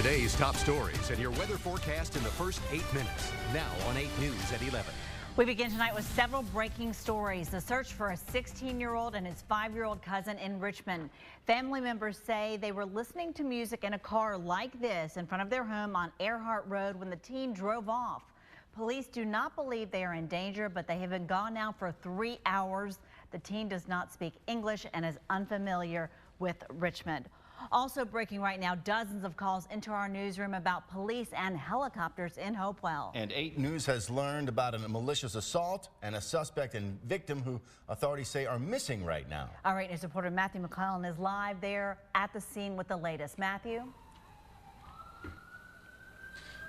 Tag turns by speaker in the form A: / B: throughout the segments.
A: Today's top stories and your weather forecast in the first 8 minutes. Now on 8 News at 11.
B: We begin tonight with several breaking stories. The search for a 16-year-old and his 5-year-old cousin in Richmond. Family members say they were listening to music in a car like this in front of their home on Earhart Road when the teen drove off. Police do not believe they are in danger, but they have been gone now for 3 hours. The teen does not speak English and is unfamiliar with Richmond. Also breaking right now, dozens of calls into our newsroom about police and helicopters in Hopewell.
C: And 8 News has learned about a malicious assault and a suspect and victim who authorities say are missing right now.
B: Our 8 News reporter Matthew McClellan is live there at the scene with the latest. Matthew?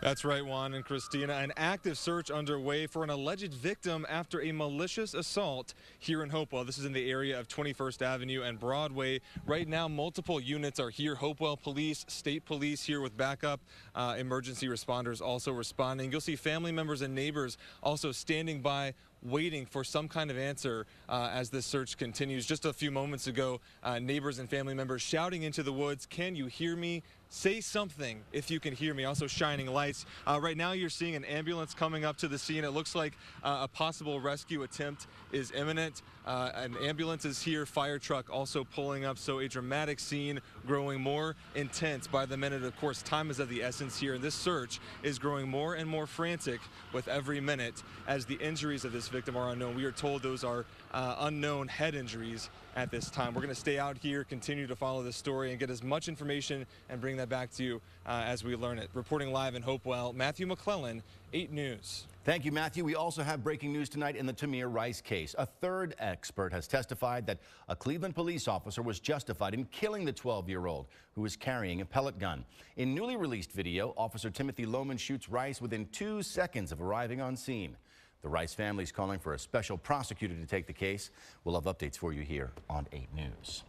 D: That's right, Juan and Christina. An active search underway for an alleged victim after a malicious assault here in Hopewell. This is in the area of 21st Avenue and Broadway. Right now, multiple units are here. Hopewell Police, State Police here with backup. Emergency responders also responding. You'll see family members and neighbors also standing by, waiting for some kind of answer as this search continues. Just a few moments ago, neighbors and family members shouting into the woods, "Can you hear me? Say something if you can hear me." Also shining lights. Right now you're seeing an ambulance coming up to the scene. It looks like a possible rescue attempt is imminent. An ambulance is here, fire truck also pulling up, so a dramatic scene growing more intense by the minute. Of course, time is of the essence here, and this search is growing more and more frantic with every minute as the injuries of this victim are unknown. We are told those are unknown head injuries at this time. We're going to stay out here, continue to follow this story, and get as much information and bring that back to you as we learn it. Reporting live in Hopewell, Matthew McClellan, 8 News.
C: Thank you, Matthew. We also have breaking news tonight in the Tamir Rice case. A third expert has testified that a Cleveland police officer was justified in killing the 12-year-old who was carrying a pellet gun. In newly released video, Officer Timothy Lohman shoots Rice within 2 seconds of arriving on scene. The Rice family is calling for a special prosecutor to take the case. We'll have updates for you here on 8 News.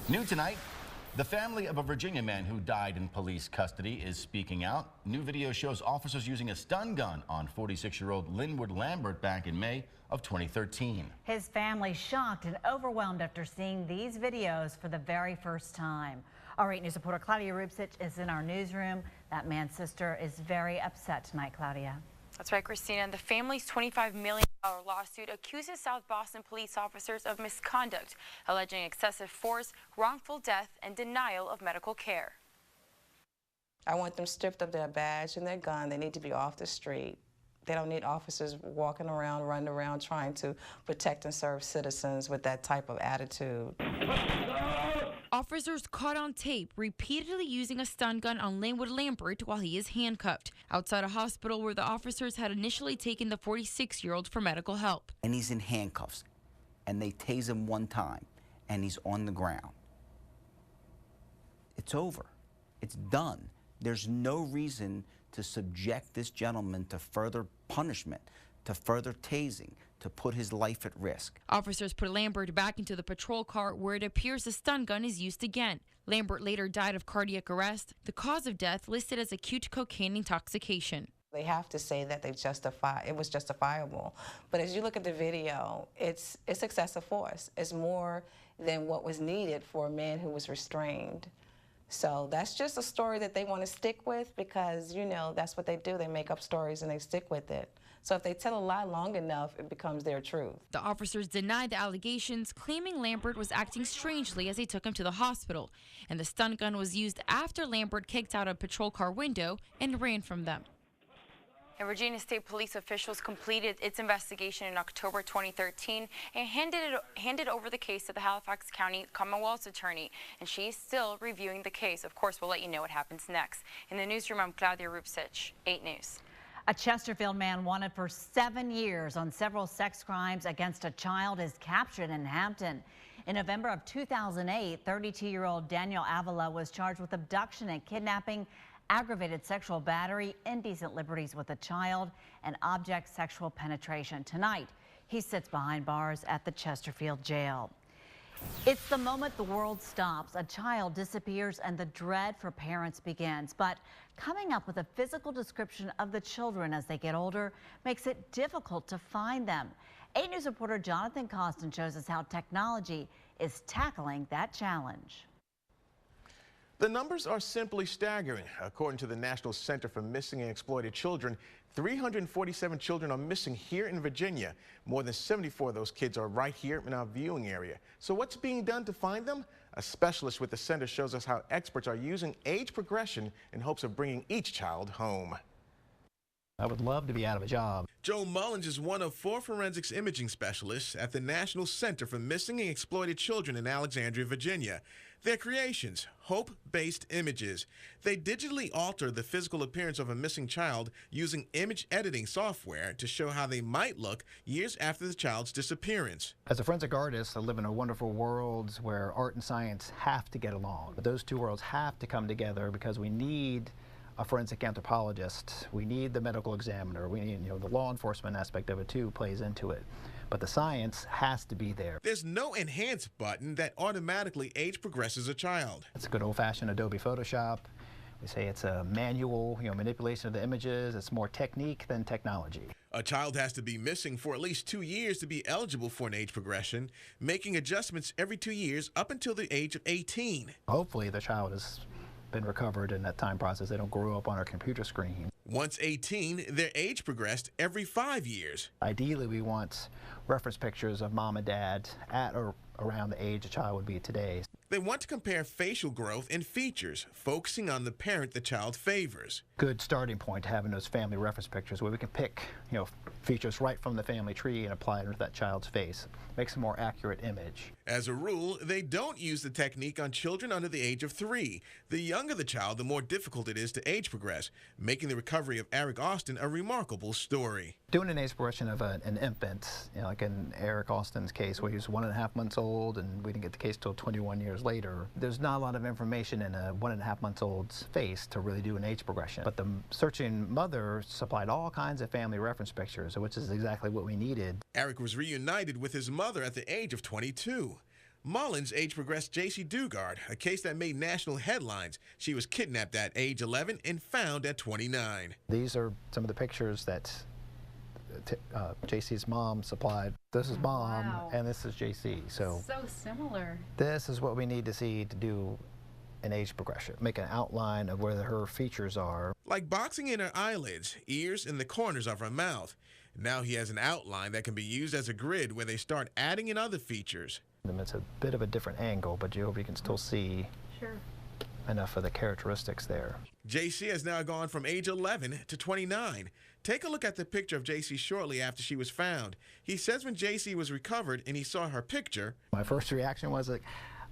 C: New tonight, the family of a Virginia man who died in police custody is speaking out. New video shows officers using a stun gun on 46-year-old Linwood Lambert back in May of 2013.
B: His family shocked and overwhelmed after seeing these videos for the very first time. Our 8 News reporter Claudia Rubsich is in our newsroom. That man's sister is very upset tonight, Claudia.
E: That's right, Christina. The family's $25 million lawsuit accuses South Boston police officers of misconduct, alleging excessive force, wrongful death, and denial of medical care.
F: I want them stripped of their badge and their gun. They need to be off the street. They don't need officers walking around, running around, trying to protect and serve citizens with that type of attitude.
G: Officers caught on tape repeatedly using a stun gun on Linwood Lambert while he is handcuffed outside a hospital where the officers had initially taken the 46-year-old for medical help.
H: And he's in handcuffs, and they tase him one time, and he's on the ground. It's over. It's done. There's no reason to subject this gentleman to further punishment, to further tasing, to put his life at risk.
G: Officers put Lambert back into the patrol car where it appears the stun gun is used again. Lambert later died of cardiac arrest. The cause of death listed as acute cocaine intoxication.
F: They have to say that it was justifiable. But as you look at the video, it's excessive force. It's more than what was needed for a man who was restrained. So that's just a story that they want to stick with because, you know, that's what they do. They make up stories and they stick with it. So if they tell a lie long enough, it becomes their truth.
G: The officers denied the allegations, claiming Lambert was acting strangely as they took him to the hospital. And the stun gun was used after Lambert kicked out a patrol car window and ran from them.
E: And Virginia State Police officials completed its investigation in October 2013 and handed over the case to the Halifax County Commonwealth's attorney, and she's still reviewing the case. Of course, we'll let you know what happens next. In the newsroom, I'm Claudia Rubsich, 8 News.
B: A Chesterfield man wanted for 7 years on several sex crimes against a child is captured in Hampton. In November of 2008, 32-year-old Daniel Avila was charged with abduction and kidnapping, aggravated sexual battery, indecent liberties with a child, and object sexual penetration. Tonight, he sits behind bars at the Chesterfield jail. It's the moment the world stops. A child disappears and the dread for parents begins. But coming up with a physical description of the children as they get older makes it difficult to find them. 8 News reporter Jonathan Costin shows us how technology is tackling that challenge.
I: The numbers are simply staggering. According to the National Center for Missing and Exploited Children, 347 children are missing here in Virginia. More than 74 of those kids are right here in our viewing area. So what's being done to find them? A specialist with the center shows us how experts are using age progression in hopes of bringing each child home.
J: I would love to be out of a job.
I: Joe Mullins is one of 4 forensics imaging specialists at the National Center for Missing and Exploited Children in Alexandria, Virginia. Their creations, hope-based images. They digitally alter the physical appearance of a missing child using image editing software to show how they might look years after the child's disappearance.
J: As a forensic artist, I live in a wonderful world where art and science have to get along. But those two worlds have to come together because we need a forensic anthropologist. We need the medical examiner. We need, the law enforcement aspect of it too plays into it. But the science has to be there.
I: There's no enhance button that automatically age progresses a child.
J: It's a good old-fashioned Adobe Photoshop. We say it's a manual, manipulation of the images. It's more technique than technology.
I: A child has to be missing for at least 2 years to be eligible for an age progression, making adjustments every 2 years up until the age of 18.
J: Hopefully the child has been recovered in that time process. They don't grow up on our computer screen.
I: Once 18, their age progressed every 5 years.
J: Ideally, we want reference pictures of mom and dad at or around the age a child would be today.
I: They want to compare facial growth and features, focusing on the parent the child favors.
J: Good starting point having those family reference pictures where we can pick, features right from the family tree and apply it to that child's face. Makes a more accurate image.
I: As a rule, they don't use the technique on children under the age of 3. The younger the child, the more difficult it is to age progress, making the recovery of Eric Austin a remarkable story.
J: Doing an age progression of an infant, like in Eric Austin's case where he was 1.5 months old and we didn't get the case till 21 years later, there's not a lot of information in a 1.5 months old's face to really do an age progression. But the searching mother supplied all kinds of family reference pictures, which is exactly what we needed.
I: Eric was reunited with his mother at the age of 22. Mullins age progressed J.C. Dugard, a case that made national headlines. She was kidnapped at age 11 and found at 29.
J: These are some of the pictures that JC's mom supplied. This is mom, wow. And this is JC. So
K: similar.
J: This is what we need to see to do an age progression. Make an outline of where her features are.
I: Like boxing in her eyelids, ears, and the corners of her mouth. Now he has an outline that can be used as a grid where they start adding in other features.
J: It's a bit of a different angle, but you hope you can still see enough of the characteristics there.
I: JC has now gone from age 11 to 29. Take a look at the picture of JC shortly after she was found. He says when JC was recovered and he saw her picture,
J: my first reaction was like,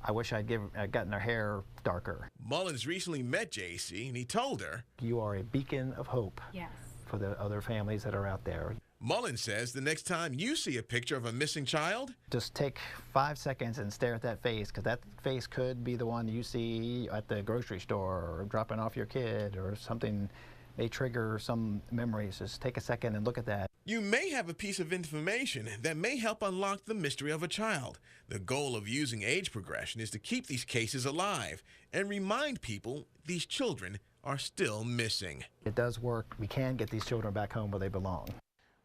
J: I wish I'd gotten her hair darker.
I: Mullins recently met JC and he told her,
J: you are a beacon of hope for the other families that are out there.
I: Mullins says the next time you see a picture of a missing child,
J: just take 5 seconds and stare at that face, because that face could be the one you see at the grocery store or dropping off your kid or something may trigger some memories. Just take a second and look at that.
I: You may have a piece of information that may help unlock the mystery of a child. The goal of using age progression is to keep these cases alive and remind people these children are still missing.
J: It does work. We can get these children back home where they belong.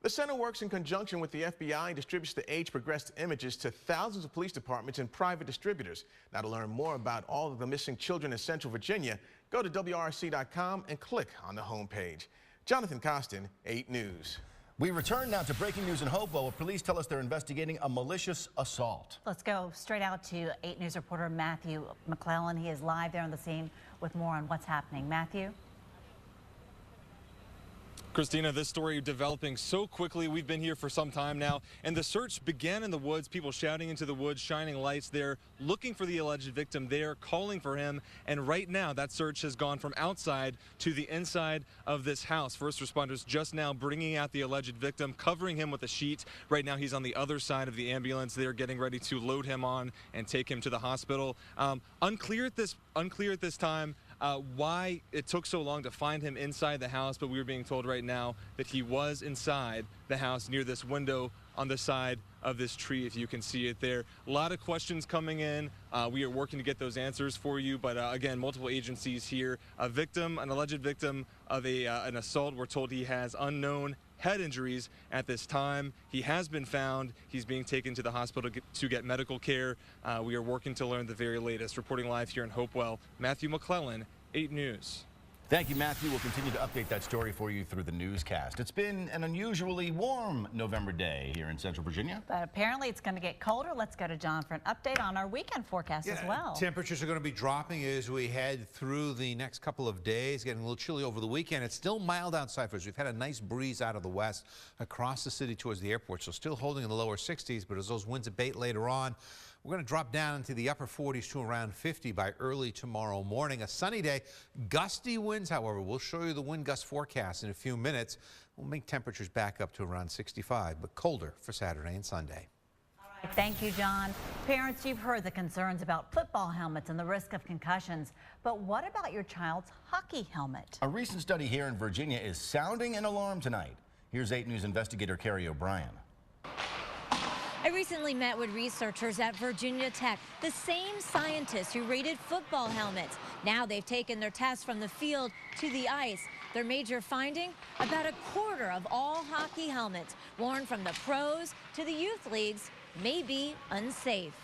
I: The center works in conjunction with the FBI and distributes the age-progressed images to thousands of police departments and private distributors. Now, to learn more about all of the missing children in Central Virginia, go to WRC.com and click on the homepage. Jonathan Costin, 8 News.
C: We return now to breaking news in Hopewell, where police tell us they're investigating a malicious assault.
B: Let's go straight out to 8 News reporter Matthew McClellan. He is live there on the scene with more on what's happening. Matthew?
D: Christina, this story developing so quickly. We've been here for some time now, and the search began in the woods, people shouting into the woods, shining lights there, looking for the alleged victim there, calling for him, and right now that search has gone from outside to the inside of this house. First responders just now bringing out the alleged victim, covering him with a sheet. Right now he's on the other side of the ambulance. They're getting ready to load him on and take him to the hospital. Unclear at this time why it took so long to find him inside the house, but we were being told right now that he was inside the house near this window on the side of this tree, if you can see it there. A lot of questions coming in. We are working to get those answers for you, but again, multiple agencies here. An alleged victim of an assault. We're told he has unknown head injuries at this time. He has been found. He's being taken to the hospital to get medical care. We are working to learn the very latest. Reporting live here in Hopewell, Matthew McClellan, 8 News.
C: Thank you, Matthew. We'll continue to update that story for you through the newscast. It's been an unusually warm November day here in Central Virginia.
B: But apparently it's going to get colder. Let's go to John for an update on our weekend forecast as well.
K: Temperatures are going to be dropping as we head through the next couple of days, getting a little chilly over the weekend. It's still mild outside for us. We've had a nice breeze out of the west across the city towards the airport, so still holding in the lower 60s, but as those winds abate later on, we're going to drop down into the upper 40s to around 50 by early tomorrow morning. A sunny day, gusty winds, however. We'll show you the wind gust forecast in a few minutes. We'll make temperatures back up to around 65, but colder for Saturday and Sunday.
B: All right, thank you, John. Parents, you've heard the concerns about football helmets and the risk of concussions, but what about your child's hockey helmet?
C: A recent study here in Virginia is sounding an alarm tonight. Here's 8 News investigator Carrie O'Brien.
L: I recently met with researchers at Virginia Tech, the same scientists who rated football helmets. Now they've taken their tests from the field to the ice. Their major finding, about a quarter of all hockey helmets worn from the pros to the youth leagues may be unsafe.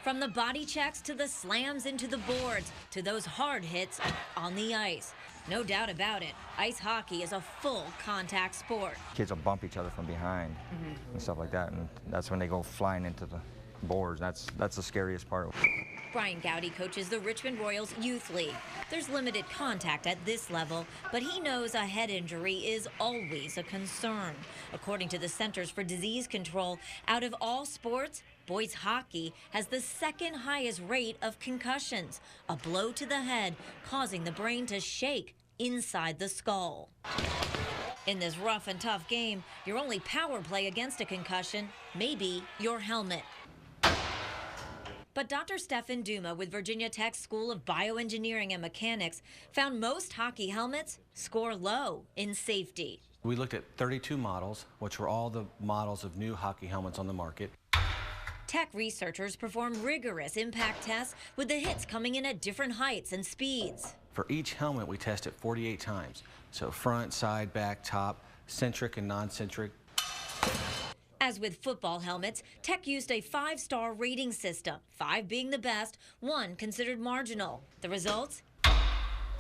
L: From the body checks to the slams into the boards to those hard hits on the ice. No doubt about it, ice hockey is a full contact sport.
M: Kids will bump each other from behind and stuff like that, and that's when they go flying into the boards. That's the scariest part.
L: Brian Gowdy coaches the Richmond Royals Youth League. There's limited contact at this level, but he knows a head injury is always a concern. According to the Centers for Disease Control, out of all sports, boys hockey has the second highest rate of concussions, a blow to the head causing the brain to shake inside the skull. In this rough and tough game, your only power play against a concussion may be your helmet. But Dr. Stefan Duma with Virginia Tech School of Bioengineering and Mechanics found most hockey helmets score low in safety.
N: We looked at 32 models, which were all the models of new hockey helmets on the market.
L: Tech researchers perform rigorous impact tests with the hits coming in at different heights and speeds.
N: For each helmet, we tested 48 times. So front, side, back, top, centric and non-centric.
L: As with football helmets, Tech used a 5-star rating system, 5 being the best, 1 considered marginal. The results?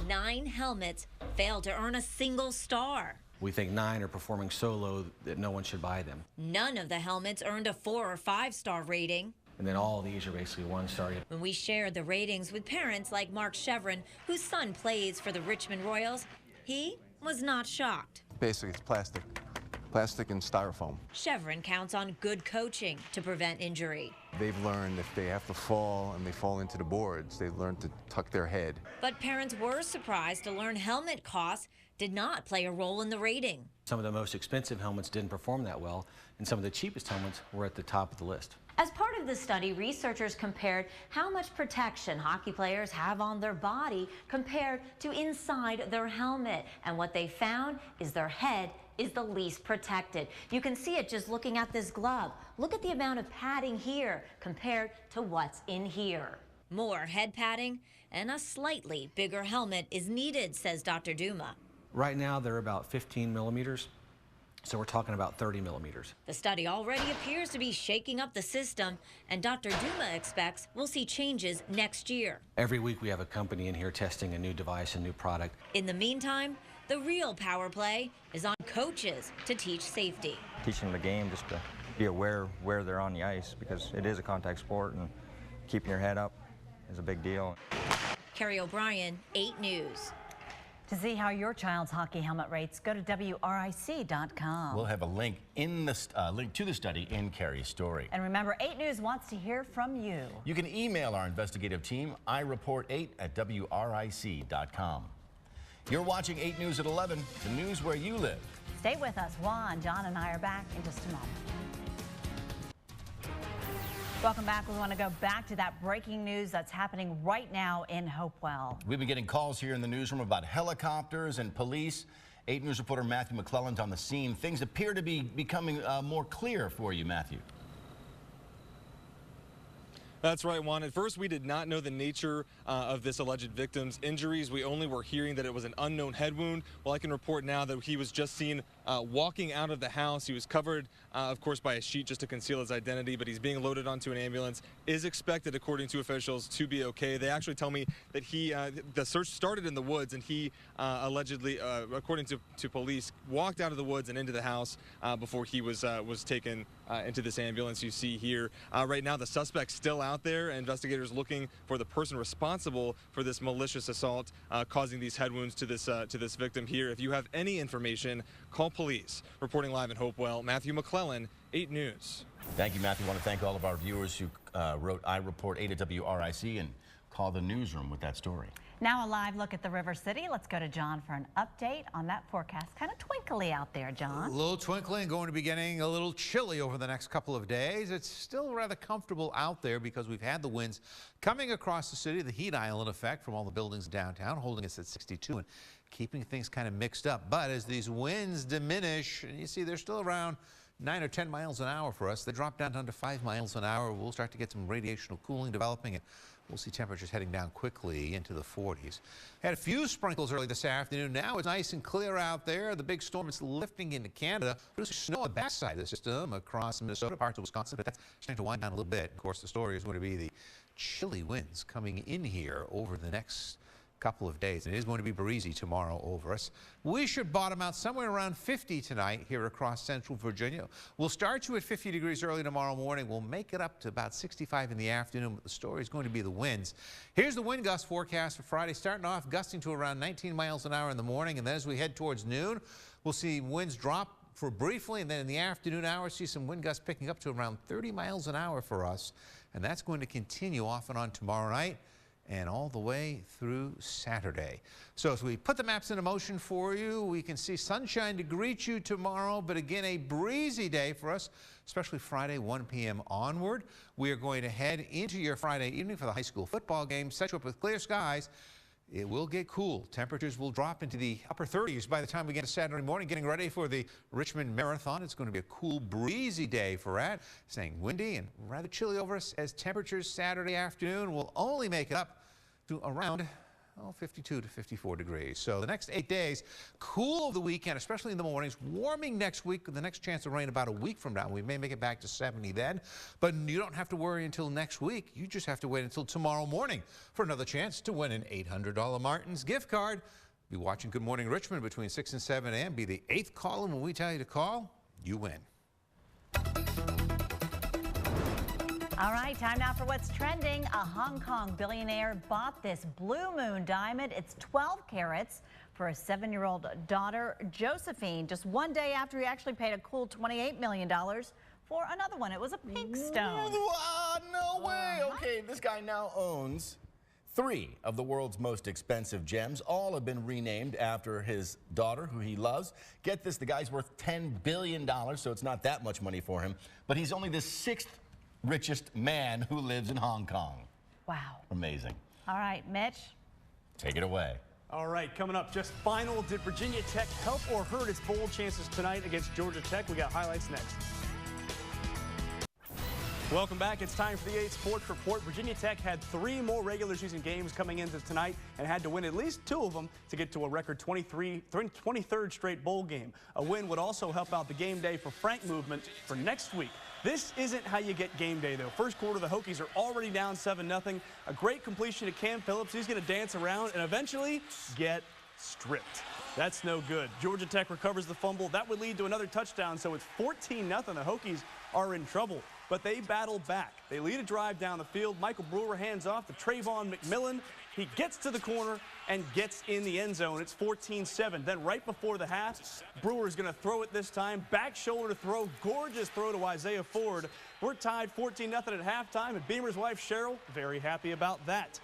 L: 9 helmets failed to earn a single star.
N: We think 9 are performing so low that no one should buy them.
L: None of the helmets earned a 4 or 5-star rating.
N: And then all of these are basically 1-star.
L: When we shared the ratings with parents like Mark Chevron, whose son plays for the Richmond Royals, he was not shocked.
O: Basically, it's plastic and styrofoam.
L: Chevron counts on good coaching to prevent injury.
O: They've learned if they have to fall and they fall into the boards, they learn to tuck their head.
L: But parents were surprised to learn helmet costs did not play a role in the rating.
N: Some of the most expensive helmets didn't perform that well, and some of the cheapest helmets were at the top of the list.
L: As part of the study, researchers compared how much protection hockey players have on their body compared to inside their helmet. And what they found is their head is the least protected. You can see it just looking at this glove. Look at the amount of padding here compared to what's in here. More head padding and a slightly bigger helmet is needed, says Dr. Duma.
N: Right now, they're about 15 millimeters, so we're talking about 30 millimeters.
L: The study already appears to be shaking up the system, and Dr. Duma expects we'll see changes next year.
N: Every week we have a company in here testing a new device, a new product.
L: In the meantime, the real power play is on coaches to teach safety.
M: Teaching the game just to be aware where they're on the ice, because it is a contact sport, and keeping your head up is a big deal.
L: Carrie O'Brien, 8 News.
B: To see how your child's hockey helmet rates, go to WRIC.com.
C: We'll have a link in the link to the study in Carrie's story.
B: And remember, 8 News wants to hear from you.
C: You can email our investigative team, ireport8@WRIC.com. You're watching 8 News at 11, the news where you live.
B: Stay with us. Juan, John, and I are back in just a moment. Welcome back. We want to go back to that breaking news that's happening right now in Hopewell.
C: We've been getting calls here in the newsroom about helicopters and police. 8 News reporter Matthew McClellan's on the scene. Things appear to be becoming more clear for you, Matthew.
D: That's right, Juan. At first, we did not know the nature of this alleged victim's injuries. We only were hearing that it was an unknown head wound. Well, I can report now that he was just seen walking out of the house. He was covered, of course, by a sheet just to conceal his identity, but he's being loaded onto an ambulance. Is expected, according to officials, to be okay. They actually tell me that the search started in the woods, and he allegedly, according to police, walked out of the woods and into the house before he was taken into this ambulance you see here. Right now, the suspect's still out there. Investigators looking for the person responsible for this malicious assault, causing these head wounds to this victim here. If you have any information, call police. Reporting live in Hopewell, Matthew McClellan, 8 News.
C: Thank you, Matthew. I want to thank all of our viewers who wrote I Report 8 at WRIC and call the newsroom with that story.
B: Now a live look at the River City. Let's go to John for an update on that forecast. Kind of twinkly out there, John.
K: A little twinkly and going to be getting a little chilly over the next couple of days. It's still rather comfortable out there because we've had the winds coming across the city, the heat island effect from all the buildings downtown, holding us at 62 and keeping things kind of mixed up. But as these winds diminish, and you see they're still around 9 or 10 miles an hour for us. They drop down to under 5 miles an hour. We'll start to get some radiational cooling developing, and we'll see temperatures heading down quickly into the 40s. Had a few sprinkles early this afternoon. Now it's nice and clear out there. The big storm is lifting into Canada. There's snow on the backside of the system across Minnesota, parts of Wisconsin, but that's starting to wind down a little bit. Of course, the story is going to be the chilly winds coming in here over the next couple of days. It is going to be breezy tomorrow over us. We should bottom out somewhere around 50 tonight here across central Virginia. We'll start you at 50 degrees early tomorrow morning. We'll make it up to about 65 in the afternoon, but the story is going to be the winds. Here's the wind gust forecast for Friday, starting off gusting to around 19 miles an hour in the morning, and then as we head towards noon, we'll see winds drop for briefly, and then in the afternoon hours, see some wind gusts picking up to around 30 miles an hour for us, and that's going to continue off and on tomorrow night and all the way through Saturday. So as we put the maps into motion for you, we can see sunshine to greet you tomorrow, but again, a breezy day for us, especially Friday, 1 p.m. onward. We are going to head into your Friday evening for the high school football game, set you up with clear skies. It will get cool. Temperatures will drop into the upper 30s by the time we get to Saturday morning, getting ready for the Richmond Marathon. It's going to be a cool, breezy day for that. Staying windy and rather chilly over us as temperatures Saturday afternoon will only make it up to around 52 to 54 degrees. So the next 8 days, cool over the weekend, especially in the mornings, warming next week, with the next chance of rain about a week from now. We may make it back to 70 then, but you don't have to worry until next week. You just have to wait until tomorrow morning for another chance to win an $800 Martin's gift card. Be watching Good Morning Richmond between 6 and 7 a.m. Be the 8th caller when we tell you to call. You win.
B: All right, time now for what's trending. A Hong Kong billionaire bought this Blue Moon diamond. It's 12 carats for his 7-year-old daughter, Josephine, just one day after he actually paid a cool $28 million for another one. It was a pink stone.
C: No way. Okay, this guy now owns 3 of the world's most expensive gems. All have been renamed after his daughter, who he loves. Get this, the guy's worth $10 billion, so it's not that much money for him. But he's only the 6th richest man who lives in Hong Kong.
B: Wow.
C: Amazing.
B: All right, Mitch.
C: Take it away.
P: All right, coming up, just final. Did Virginia Tech help or hurt its bowl chances tonight against Georgia Tech? We got highlights next. Welcome back. It's time for the 8 Sports Report. Virginia Tech had 3 more regular season games coming into tonight and had to win at least 2 of them to get to a record 23rd straight bowl game. A win would also help out the game day for Frank movement for next week. This isn't how you get game day, though. First quarter, the Hokies are already down 7-0. A great completion to Cam Phillips. He's going to dance around and eventually get stripped. That's no good. Georgia Tech recovers the fumble. That would lead to another touchdown, so it's 14-0. The Hokies are in trouble, but they battle back. They lead a drive down the field. Michael Brewer hands off to Trayvon McMillan. He gets to the corner and gets in the end zone. It's 14-7. Then right before the half, Brewer's going to throw it this time. Back shoulder throw. Gorgeous throw to Isaiah Ford. We're tied 14-0 at halftime, and Beamer's wife, Cheryl, very happy about that.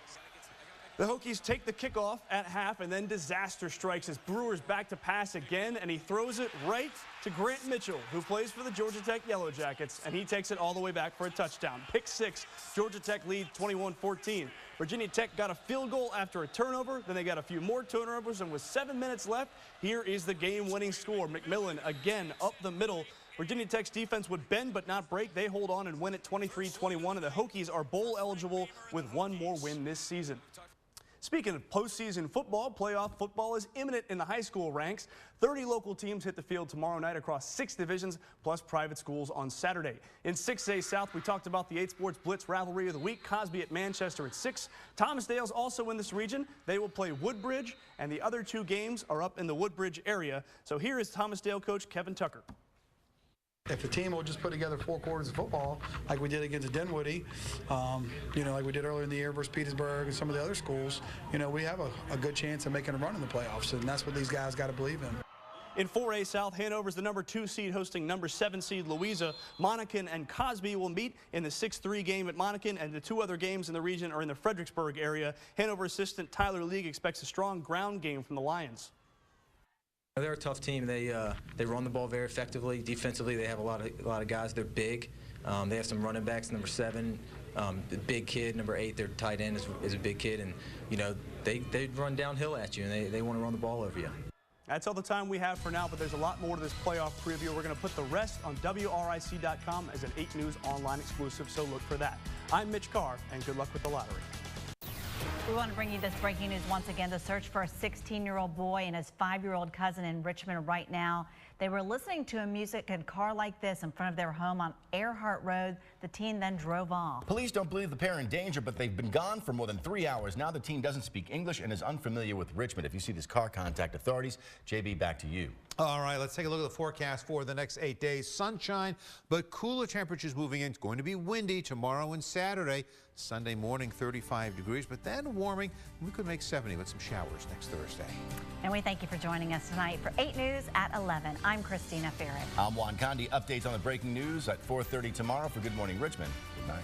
P: The Hokies take the kickoff at half, and then disaster strikes as Brewer's back to pass again, and he throws it right to Grant Mitchell, who plays for the Georgia Tech Yellow Jackets, and he takes it all the way back for a touchdown. Pick 6, Georgia Tech lead 21-14. Virginia Tech got a field goal after a turnover, then they got a few more turnovers, and with 7 minutes left, here is the game-winning score. McMillan again up the middle. Virginia Tech's defense would bend but not break. They hold on and win at 23-21, and the Hokies are bowl eligible with 1 more win this season. Speaking of postseason football, playoff football is imminent in the high school ranks. 30 local teams hit the field tomorrow night across 6 divisions, plus private schools on Saturday. In 6A South, we talked about the 8 Sports Blitz rivalry of the week. Cosby at Manchester at 6. Thomasdale's also in this region. They will play Woodbridge, and the other 2 games are up in the Woodbridge area. So here is Thomasdale coach Kevin Tucker.
Q: If the team will just put together 4 quarters of football like we did against Dinwiddie, like we did earlier in the year versus Petersburg and some of the other schools, we have a good chance of making a run in the playoffs, and that's what these guys got to believe in.
P: In 4A South, Hanover's the number 2 seed hosting number 7 seed Louisa. Monacan and Cosby will meet in the 6-3 game at Monacan, and the 2 other games in the region are in the Fredericksburg area. Hanover assistant Tyler League expects a strong ground game from the Lions.
R: They're a tough team. They run the ball very effectively. Defensively, they have a lot of guys. They're big. They have some running backs. Number 7, the big kid. Number 8, their tight end is a big kid, and they run downhill at you, and they want to run the ball over you.
P: That's all the time we have for now, but there's a lot more to this playoff preview. We're going to put the rest on WRIC.com as an 8 News online exclusive, so look for that. I'm Mitch Carr, and good luck with the lottery.
B: We want to bring you this breaking news once again. The search for a 16-year-old boy and his 5-year-old cousin in Richmond right now. They were listening to a music in a car like this in front of their home on Earhart Road. The teen then drove off.
C: Police don't believe the pair in danger, but they've been gone for more than 3 hours. Now the teen doesn't speak English and is unfamiliar with Richmond. If you see this car, contact authorities. JB, back to you.
K: All right, let's take a look at the forecast for the next 8 days. Sunshine, but cooler temperatures moving in. It's going to be windy tomorrow and Saturday. Sunday morning, 35 degrees, but then warming. We could make 70 with some showers next Thursday.
B: And we thank you for joining us tonight for 8 News at 11. I'm Christina Ferret.
C: I'm Juan Condi. Updates on the breaking news at 4:30 tomorrow for Good Morning Richmond. Good night.